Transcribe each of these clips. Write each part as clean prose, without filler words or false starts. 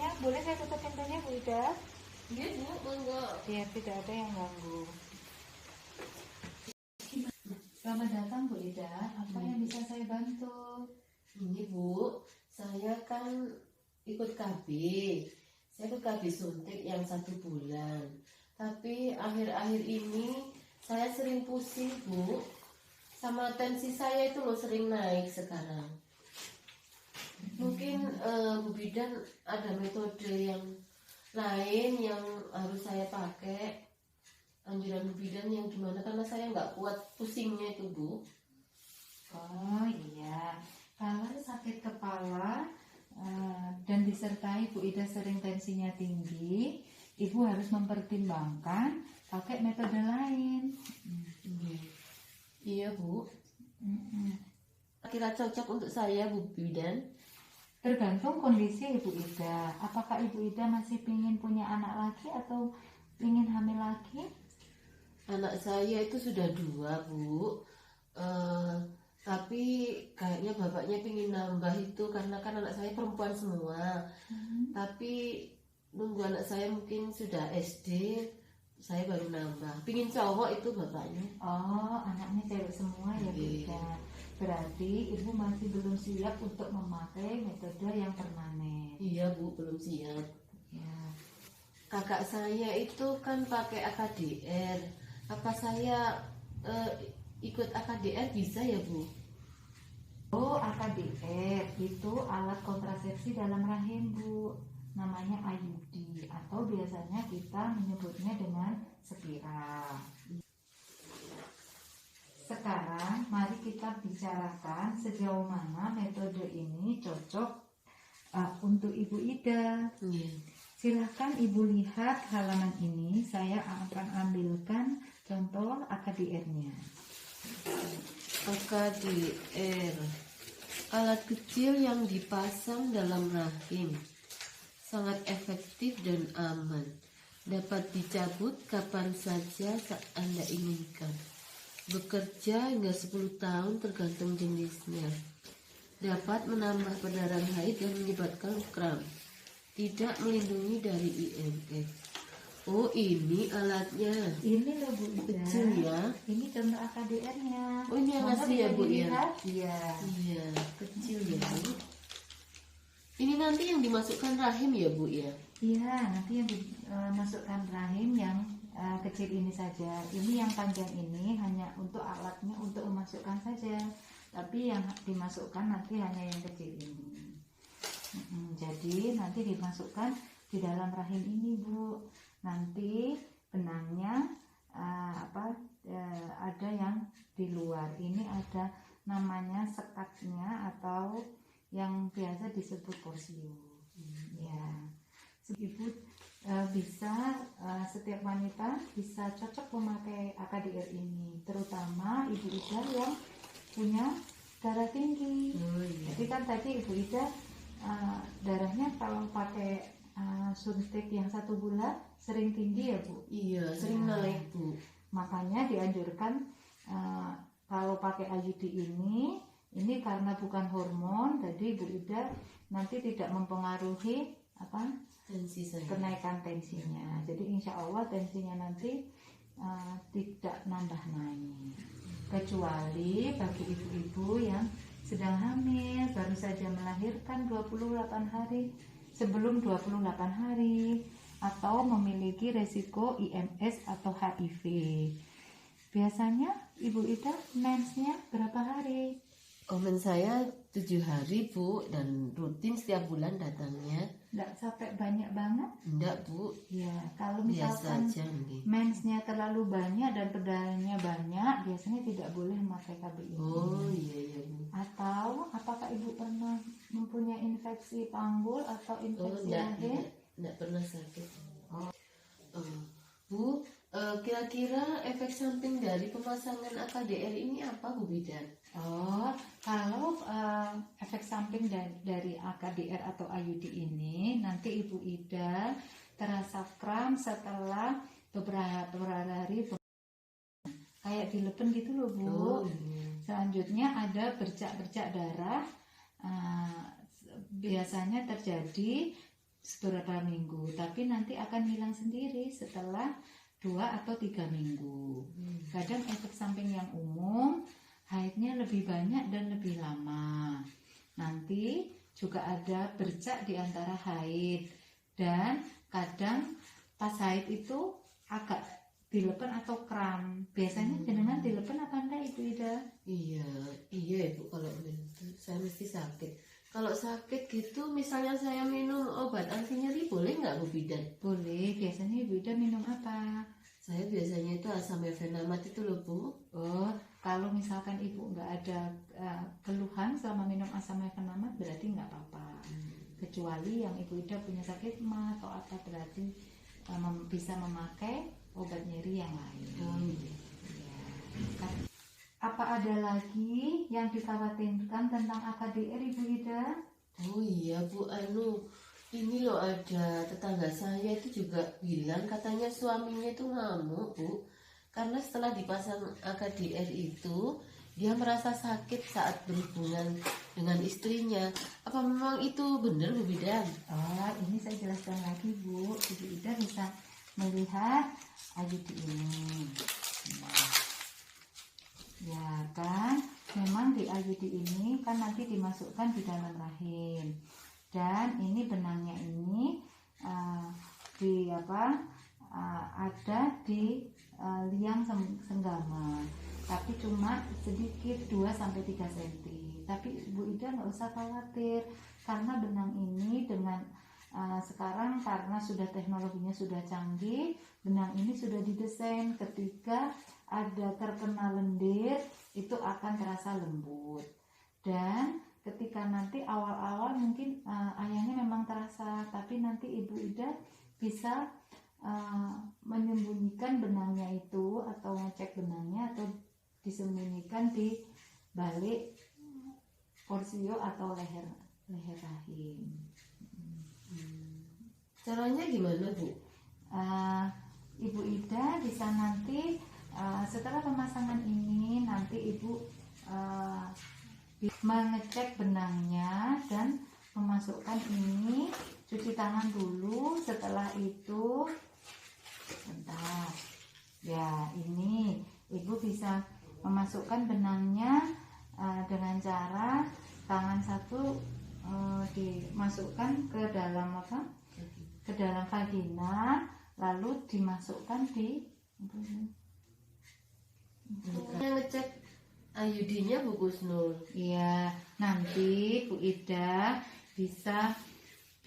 pintunya. Boleh saya tutup pintunya, Bu Ida? Iya Bu, monggo. Biar tidak ada yang ganggu. Selamat datang Bu Ida. Apa yang bisa saya bantu? Ini Bu, saya kan ikut KB. Saya ikut KB suntik yang 1 bulan. Tapi akhir-akhir ini saya sering pusing Bu. Sama tensi saya itu loh sering naik sekarang. Mungkin Bu Bidan ada metode yang lain yang harus saya pakai. Anjuran Bu Bidan yang gimana, karena saya nggak kuat pusingnya itu Bu. Oh iya, kalau sakit kepala dan disertai Bu Ida sering tensinya tinggi, Ibu harus mempertimbangkan pakai metode lain. Iya Bu. Kira cocok untuk saya Bu Bidan? Tergantung kondisi Ibu Ida. Apakah Ibu Ida masih ingin punya anak lagi atau ingin hamil lagi? Anak saya itu sudah 2 Bu. Tapi kayaknya bapaknya pingin nambah itu karena kan anak saya perempuan semua. Tapi nunggu anak saya mungkin sudah SD, saya baru nambah. Pingin cowok itu bapaknya. Oh, anaknya cewek semua ya Bu Ida. Berarti Ibu masih belum siap untuk memakai metode yang permanen. Iya Bu, belum siap. Ya. Kakak saya itu kan pakai AKDR. Apa saya ikut AKDR bisa ya Bu? Oh, AKDR itu alat kontrasepsi dalam rahim Bu. Namanya IUD atau biasanya kita menyebutnya dengan spiral. Sekarang mari kita bicarakan sejauh mana metode ini cocok untuk Ibu Ida. Silahkan Ibu lihat halaman ini, saya akan ambilkan contoh AKDR-nya. AKDR, alat kecil yang dipasang dalam rahim, sangat efektif dan aman, dapat dicabut kapan saja saat Anda inginkan. Bekerja hingga 10 tahun tergantung jenisnya. Dapat menambah perdarahan haid dan menyebabkan kram. Tidak melindungi dari IMF. Oh, ini alatnya. Ini loh Bu Ida. Kecil ya. Ini contoh AKDR-nya. Oh, ini yang asli ya Bu ya? Iya. Iya, kecil ya Bu. Ini nanti yang dimasukkan rahim ya Bu ya? Iya, nanti yang dimasukkan rahim yang kecil ini saja. Ini yang panjang ini hanya untuk alatnya untuk memasukkan saja. Tapi yang dimasukkan nanti hanya yang kecil ini. Jadi nanti dimasukkan di dalam rahim ini Bu. Nanti benangnya ada yang di luar. Ini ada namanya sekatnya atau yang biasa disebut porsium. Ya. Ibu bisa setiap wanita bisa cocok memakai AKDR ini, terutama Ibu Ida yang punya darah tinggi. Jadi kan tadi Ibu Ida darahnya kalau pakai suntik yang 1 bulan sering tinggi ya Bu? Iya, sering naik Bu. Makanya dianjurkan kalau pakai IUD ini karena bukan hormon, jadi Ibu Ida nanti tidak mempengaruhi tensi saya, kenaikan tensinya. Jadi insya Allah tensinya nanti tidak nambah naik. Kecuali bagi ibu-ibu yang sedang hamil, baru saja melahirkan 28 hari, sebelum 28 hari, atau memiliki resiko IMS atau HIV. Biasanya Ibu Ida mensnya berapa hari? Komen saya 7 hari Bu, dan rutin setiap bulan datangnya. Enggak sampai banyak banget? Enggak Bu. Ya, kalau Biasa misalkan aja nih. mensnya terlalu banyak dan perdarahannya banyak, biasanya tidak boleh memakai KBI. Oh iya Bu. Atau apakah Ibu pernah mempunyai infeksi panggul atau infeksi rahim? Enggak pernah sakit. Bu, kira-kira efek samping dari pemasangan AKDR ini apa Bu Bidan? Oh, kalau efek samping dari AKDR atau IUD ini, nanti Ibu Ida terasa kram setelah beberapa hari, kayak dileben gitu loh Bu. Selanjutnya ada bercak-bercak darah, biasanya terjadi beberapa minggu, tapi nanti akan hilang sendiri setelah 2 atau 3 minggu. Kadang efek samping yang umum, haidnya lebih banyak dan lebih lama. Nanti juga ada bercak di antara haid, dan kadang pas haid itu agak dilepen atau kram. Biasanya jenengan dilepen apa enggak Ibu Ida? Iya Ibu, kalau itu saya mesti sakit. Kalau sakit gitu, misalnya saya minum obat anti nyeri, boleh nggak Bu Bidan? Boleh. Biasanya Ibu Ida minum apa? Saya biasanya itu asam mefenamat itu loh Bu. Oh, kalau misalkan Ibu nggak ada keluhan selama minum asam mefenamat, berarti nggak apa-apa. Kecuali yang Ibu Ida punya sakit mah atau apa, berarti bisa memakai obat nyeri yang lain. Ya. Apa ada lagi yang dikhawatirkan tentang AKDR Ibu Ida? Oh iya Bu, ini loh ada tetangga saya itu juga bilang katanya suaminya itu ngamuk Bu, karena setelah dipasang AKDR itu dia merasa sakit saat berhubungan dengan istrinya. Apa memang itu benar Bu Bidan? Oh, ini saya jelaskan lagi Bu. Ibu Ida bisa melihat IUD ini. Nah, ya kan, memang di IUD ini kan nanti dimasukkan di dalam rahim, dan ini benangnya ini ada di liang senggama, tapi cuma sedikit 2-3 cm. Tapi Bu Ida nggak usah khawatir, karena benang ini dengan sekarang karena sudah teknologinya sudah canggih, benang ini sudah didesain ketika ada terkena lendir itu akan terasa lembut, dan ketika nanti awal-awal mungkin ayahnya memang terasa, tapi nanti Ibu Ida bisa menyembunyikan benangnya itu atau ngecek benangnya, atau disembunyikan di balik porsio atau leher rahim. Caranya gimana Bu? Ibu Ida bisa nanti setelah pemasangan ini, nanti Ibu mengecek benangnya dan memasukkan ini, cuci tangan dulu. Setelah itu bentar ya, ini Ibu bisa memasukkan benangnya dengan cara tangan satu dimasukkan ke dalam ke dalam vagina, lalu dimasukkan di ngecek IUD-nya Bu Kusnul. Iya, nanti Bu Ida bisa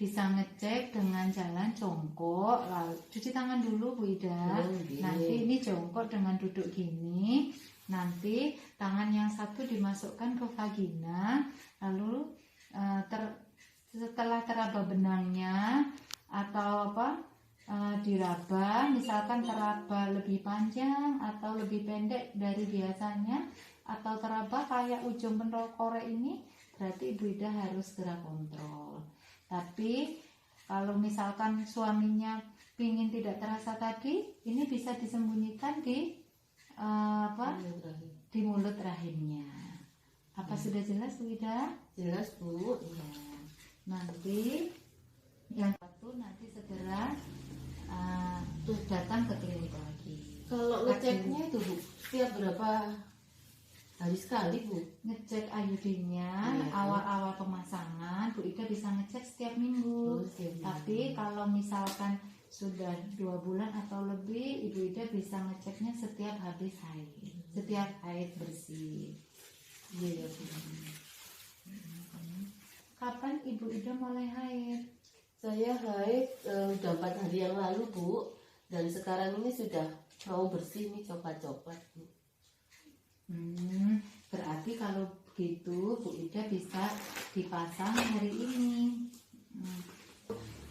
ngecek dengan jalan jongkok, lalu cuci tangan dulu Bu Ida. Nanti ini jongkok dengan duduk gini, nanti tangan yang satu dimasukkan ke vagina, lalu setelah teraba benangnya atau diraba, misalkan teraba lebih panjang atau lebih pendek dari biasanya, atau teraba kayak ujung pentol korek ini, berarti Ibu Ida harus segera kontrol. Tapi kalau misalkan suaminya pingin tidak terasa tadi, ini bisa disembunyikan di di mulut rahimnya. Apa sudah jelas Bu Ida? Jelas Bu. Ya. Nanti yang satu nanti segera datang ke klinik lagi. Kalau ngeceknya itu Bu, setiap berapa hari sekali Bu? Ngecek IUD-nya awal-awal pemasangan Bu Ida bisa ngecek setiap minggu. Tapi kalau misalkan sudah 2 bulan atau lebih, Ibu Ida bisa ngeceknya setiap habis haid, setiap haid bersih. Iya Bu. Kapan Ibu Ida mulai haid? Saya haid udah 4 hari yang lalu Bu, dan sekarang ini sudah mau bersih nih, coklat-coklat Bu. Berarti kalau begitu Bu Ida bisa dipasang hari ini.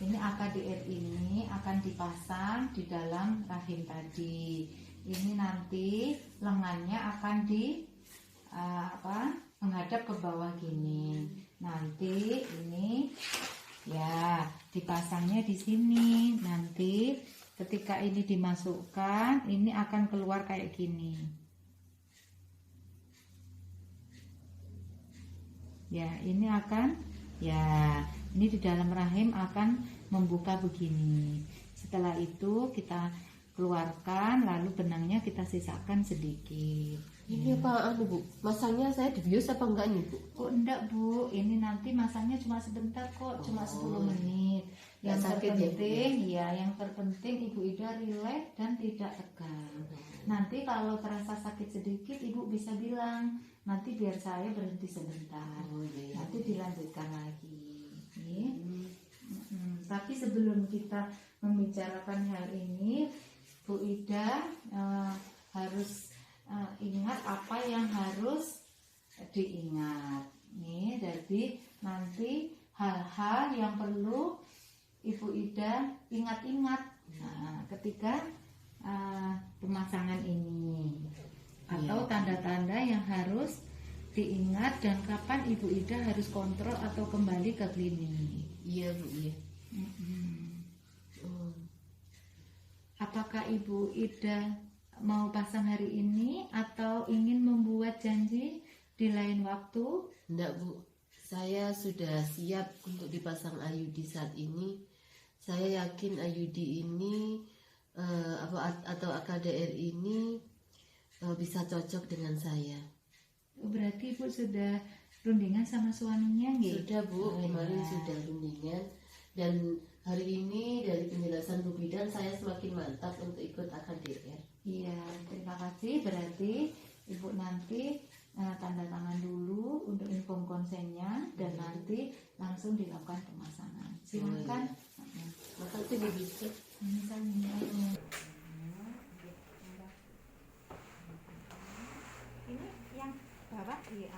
Ini AKDR ini akan dipasang di dalam rahim tadi. Ini nanti lengannya akan menghadap ke bawah gini. Nanti ini ya dipasangnya di sini. Nanti ketika ini dimasukkan, ini akan keluar kayak gini. Ya, ini akan Ini di dalam rahim akan membuka begini. Setelah itu kita keluarkan, lalu benangnya kita sisakan sedikit. Ini apa Bu? Masangnya saya dibius apa enggak nih Bu? Oh enggak Bu, ini nanti masangnya cuma sebentar kok, cuma 10 menit. Yang sakit terpenting yang terpenting Ibu Ida rileks dan tidak tegang. Nanti kalau terasa sakit sedikit Ibu bisa bilang, nanti biar saya berhenti sebentar. Nanti dilanjutkan lagi. Tapi sebelum kita membicarakan hal ini, Bu Ida harus ingat apa yang harus diingat. Nih, jadi nanti hal-hal yang perlu Ibu Ida ingat-ingat ketika pemasangan ini, atau tanda-tanda yang harus diingat dan kapan Ibu Ida harus kontrol atau kembali ke klinik. Iya Bu, iya. Apakah Ibu Ida mau pasang hari ini atau ingin membuat janji di lain waktu? Enggak Bu, saya sudah siap untuk dipasang IUD saat ini. Saya yakin IUD ini atau AKDR ini bisa cocok dengan saya. Berarti Ibu sudah rundingan sama suaminya nggih? Sudah Bu, kemarin sudah rundingan, dan hari ini dari penjelasan Bu Bidan saya semakin mantap untuk ikut AKDR. Iya, terima kasih. Berarti Ibu nanti tanda tangan dulu untuk inform konsennya dan nanti langsung dilakukan pemasangan. Silakan. Makasih Bu Bidan. Ini yang bawah di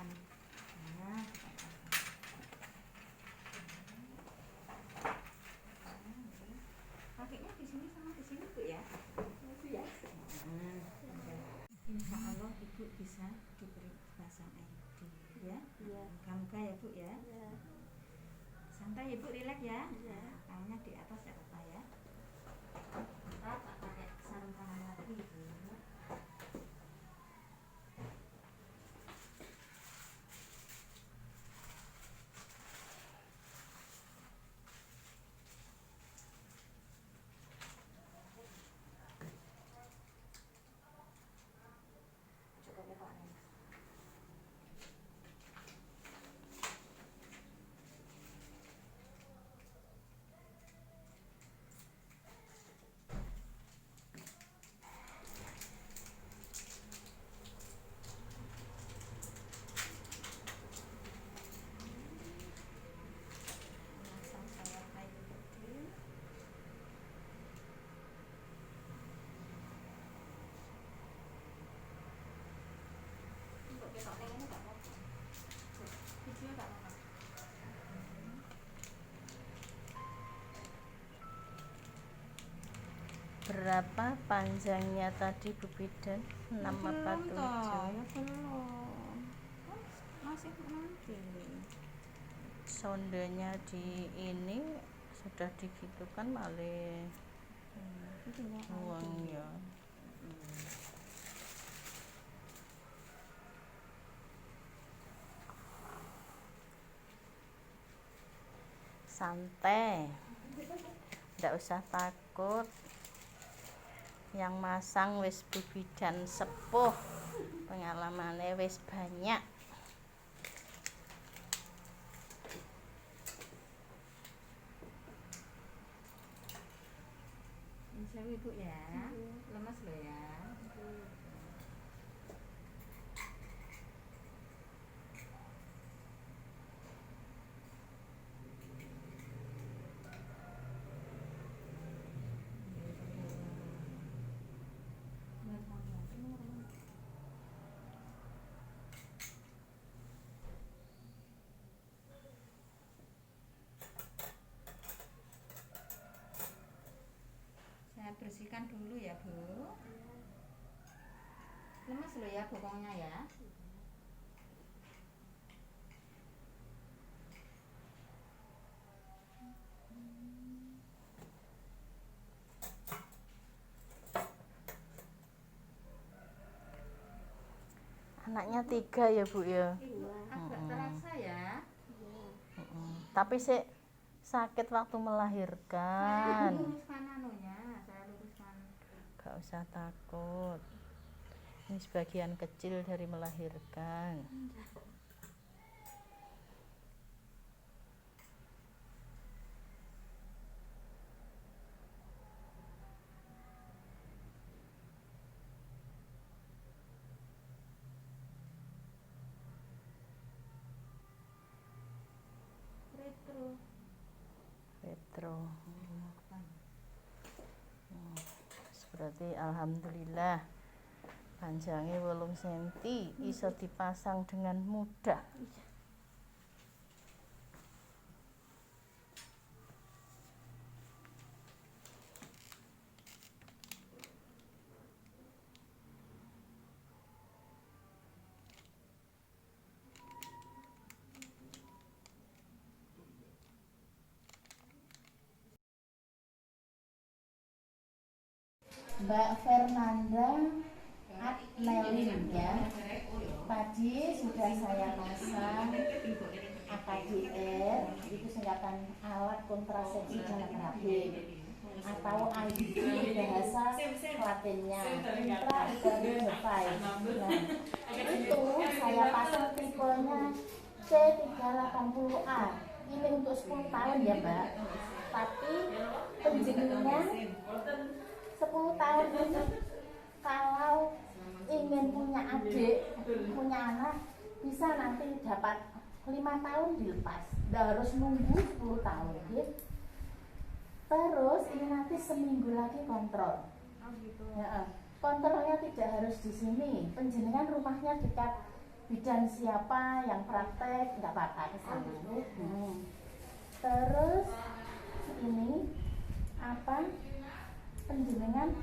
pakainya di sini sama di sini Bu ya. Insya Allah Ibu bisa diberi pasang IUD ya. Mudah-mudah ya Bu ya. Santai Ibu, rileks ya. Tangannya di atas ya apa ya. Kita tak pakai sarung tangan lagi Bu. Berapa panjangnya tadi Bu Bidan? 6 apa 7? Belum. Masih nanti. Sondenya di ini sudah digitukan malah uangnya. Santai, nggak usah takut. Yang masang wis Bu Bidan sepuh, pengalamannya wis banyak. Insya Allah Ibu ya. Lemas loh ya. Saya bersihkan dulu ya Bu. Lemas loh ya bokongnya ya. Anaknya 3 ya Bu ya. Agak terasa ya. Tapi sih sakit waktu melahirkan. Luruskan anunya, saya luruskan. Gak usah takut. Ini sebagian kecil dari melahirkan. Retro. Berarti alhamdulillah panjangnya 8 cm iso dipasang dengan mudah. Mbak Fernanda Adnelin ya. Tadi sudah saya pasang AKDR, itu singkatan alat kontrasepsi dalam rahim atau IUD bahasa Latinnya intra-uterine. Nah, itu saya pasang tipenya C380A. Ini untuk 10 tahun ya Mbak. Tapi penjenengan 10 tahun ini kalau ingin punya adik, punya anak, bisa nanti dapat 5 tahun dilepas, nggak harus nunggu 10 tahun ya. Terus ini nanti seminggu lagi kontrol. Ya, kontrolnya tidak harus di sini, penjenengan rumahnya dekat bidan siapa yang praktek, nggak apa-apa ke sana. Terus ini apa? Penjenengan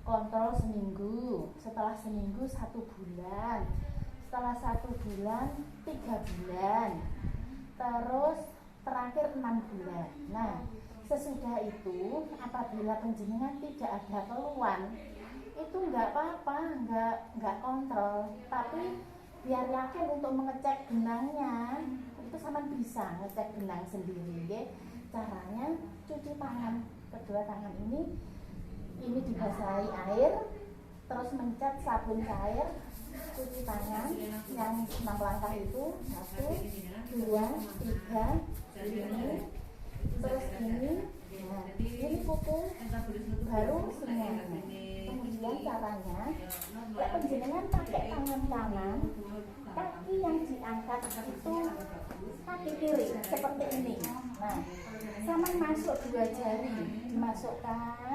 kontrol seminggu, setelah seminggu 1 bulan, setelah 1 bulan 3 bulan, terus terakhir 6 bulan. Nah, sesudah itu apabila penjenengan tidak ada keluhan, itu nggak apa-apa, nggak kontrol, tapi biar yakin untuk mengecek benangnya, itu sama bisa ngecek benang sendiri ya. Caranya cuci tangan, kedua tangan ini dibasahi air, terus mencet sabun cair, cuci tangan yang 6 langkah itu, 1, 2, 3, ini, terus ini, nah ini kuku baru semuanya. Kemudian caranya, penjenengan pakai tangan kanan, kaki yang diangkat itu kaki kiri seperti ini. Nah, sama masuk 2 jari, dimasukkan,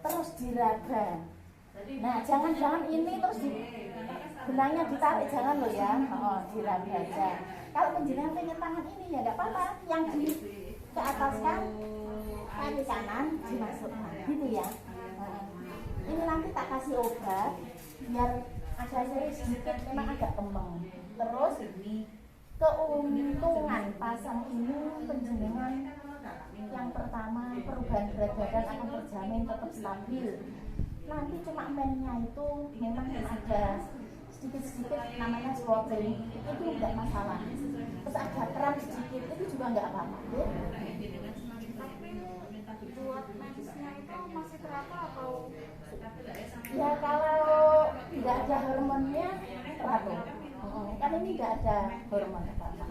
terus diraba. Nah, jangan ini terus benangnya ditarik, jangan loh ya. Diraba aja. Kalau penjenengan pengen tangan ini ya nggak apa-apa, yang di ke ataskan kaki kanan dimasukkan, gitu ya. Nah, ini nanti tak kasih obat biar ada sedikit memang agak kembang. Terus keuntungan pasang ini penjenengan yang pertama perubahan berat badan akan terjamin tetap stabil. Nanti cuma mennya itu memang ada sedikit-sedikit namanya swelling, itu enggak masalah. Terus ada kram sedikit itu juga enggak apa-apa ya. Tapi buat mensnya itu masih berapa atau? Ya kalau tidak ada hormonnya teratur. Kan ini tidak ada hormon apa-apa.